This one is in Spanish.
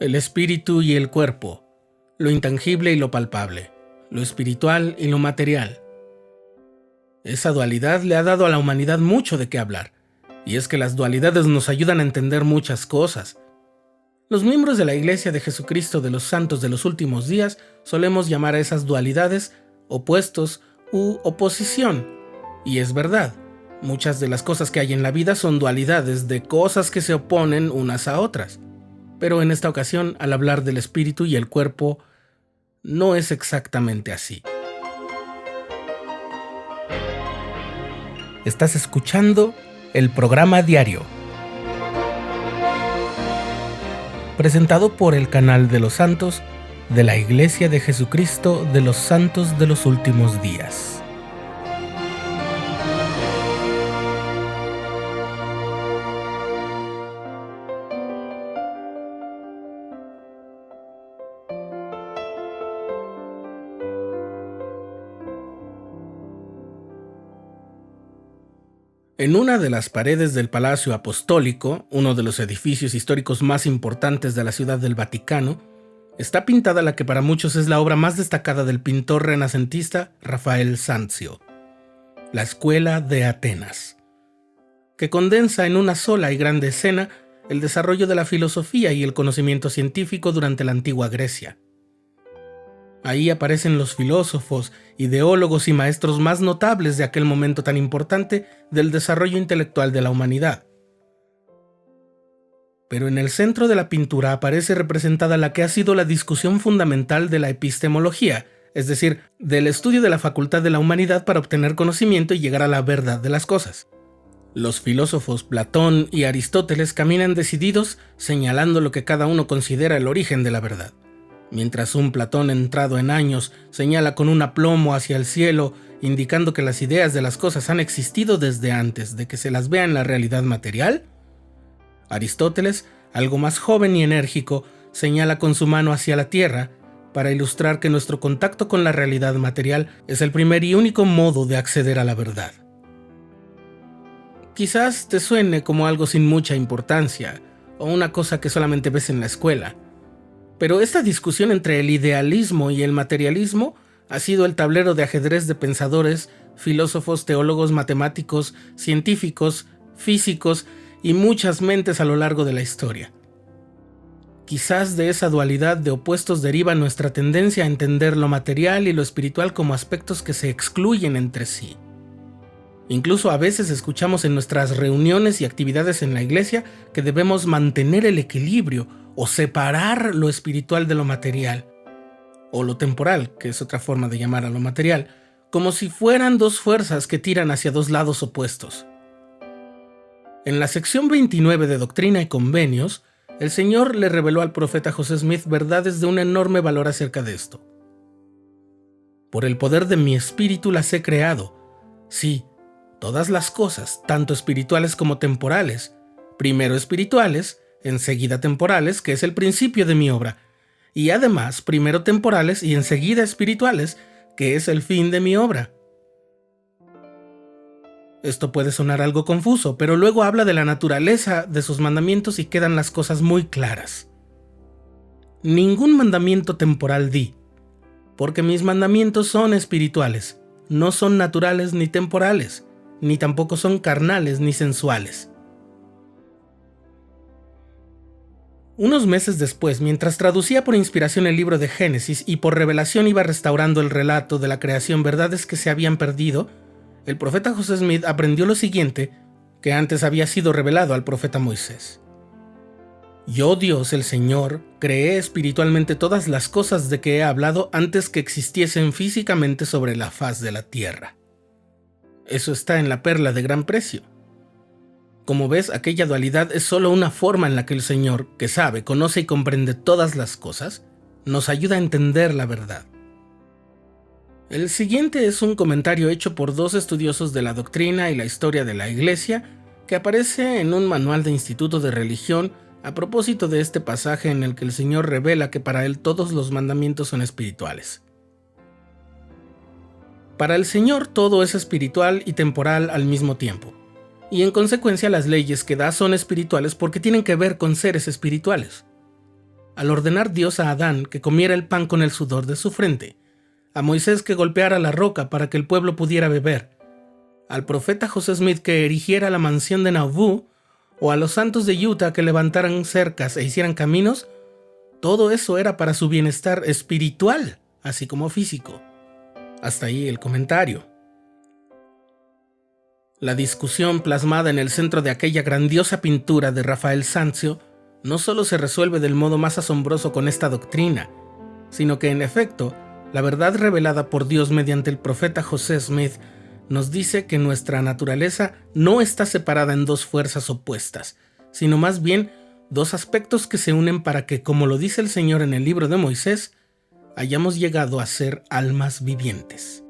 el espíritu y el cuerpo, lo intangible y lo palpable, lo espiritual y lo material. Esa dualidad le ha dado a la humanidad mucho de qué hablar, y es que las dualidades nos ayudan a entender muchas cosas. Los miembros de la Iglesia de Jesucristo de los Santos de los Últimos Días solemos llamar a esas dualidades opuestos u oposición, y es verdad. Muchas de las cosas que hay en la vida son dualidades de cosas que se oponen unas a otras. Pero en esta ocasión, al hablar del espíritu y el cuerpo, no es exactamente así. Estás escuchando el programa diario, presentado por el canal de los santos de la Iglesia de Jesucristo de los Santos de los Últimos Días. En una de las paredes del Palacio Apostólico, uno de los edificios históricos más importantes de la Ciudad del Vaticano, está pintada la que para muchos es la obra más destacada del pintor renacentista Rafael Sanzio, la Escuela de Atenas, que condensa en una sola y grande escena el desarrollo de la filosofía y el conocimiento científico durante la antigua Grecia. Ahí aparecen los filósofos, ideólogos y maestros más notables de aquel momento tan importante del desarrollo intelectual de la humanidad. Pero en el centro de la pintura aparece representada la que ha sido la discusión fundamental de la epistemología, es decir, del estudio de la facultad de la humanidad para obtener conocimiento y llegar a la verdad de las cosas. Los filósofos Platón y Aristóteles caminan decididos, señalando lo que cada uno considera el origen de la verdad. Mientras un Platón entrado en años señala con un aplomo hacia el cielo, indicando que las ideas de las cosas han existido desde antes de que se las vea en la realidad material, Aristóteles, algo más joven y enérgico, señala con su mano hacia la tierra para ilustrar que nuestro contacto con la realidad material es el primer y único modo de acceder a la verdad. Quizás te suene como algo sin mucha importancia o una cosa que solamente ves en la escuela. Pero esta discusión entre el idealismo y el materialismo ha sido el tablero de ajedrez de pensadores, filósofos, teólogos, matemáticos, científicos, físicos y muchas mentes a lo largo de la historia. Quizás de esa dualidad de opuestos deriva nuestra tendencia a entender lo material y lo espiritual como aspectos que se excluyen entre sí. Incluso a veces escuchamos en nuestras reuniones y actividades en la iglesia que debemos mantener el equilibrio o separar lo espiritual de lo material, o lo temporal, que es otra forma de llamar a lo material, como si fueran dos fuerzas que tiran hacia dos lados opuestos. En la sección 29 de Doctrina y Convenios, el Señor le reveló al profeta José Smith verdades de un enorme valor acerca de esto. Por el poder de mi espíritu las he creado. Sí, todas las cosas, tanto espirituales como temporales, primero espirituales, enseguida temporales, que es el principio de mi obra, y además primero temporales y enseguida espirituales, que es el fin de mi obra. Esto puede sonar algo confuso, pero luego habla de la naturaleza de sus mandamientos y quedan las cosas muy claras. Ningún mandamiento temporal di, porque mis mandamientos son espirituales, no son naturales ni temporales, ni tampoco son carnales ni sensuales. Unos meses después, mientras traducía por inspiración el libro de Génesis y por revelación iba restaurando el relato de la creación, verdades que se habían perdido, el profeta José Smith aprendió lo siguiente que antes había sido revelado al profeta Moisés. Yo, Dios el Señor, creé espiritualmente todas las cosas de que he hablado antes que existiesen físicamente sobre la faz de la tierra. Eso está en la perla de gran precio. Como ves, aquella dualidad es solo una forma en la que el Señor, que sabe, conoce y comprende todas las cosas, nos ayuda a entender la verdad. El siguiente es un comentario hecho por dos estudiosos de la doctrina y la historia de la Iglesia que aparece en un manual de Instituto de Religión a propósito de este pasaje en el que el Señor revela que para Él todos los mandamientos son espirituales. Para el Señor todo es espiritual y temporal al mismo tiempo. Y en consecuencia las leyes que da son espirituales porque tienen que ver con seres espirituales. al ordenar Dios a Adán que comiera el pan con el sudor de su frente, a Moisés que golpeara la roca para que el pueblo pudiera beber, al profeta José Smith que erigiera la mansión de Nauvoo, o a los santos de Utah que levantaran cercas e hicieran caminos, todo eso era para su bienestar espiritual, así como físico. Hasta ahí el comentario. La discusión plasmada en el centro de aquella grandiosa pintura de Rafael Sanzio no solo se resuelve del modo más asombroso con esta doctrina, sino que en efecto, la verdad revelada por Dios mediante el profeta José Smith nos dice que nuestra naturaleza no está separada en dos fuerzas opuestas, sino más bien dos aspectos que se unen para que, como lo dice el Señor en el libro de Moisés, hayamos llegado a ser almas vivientes.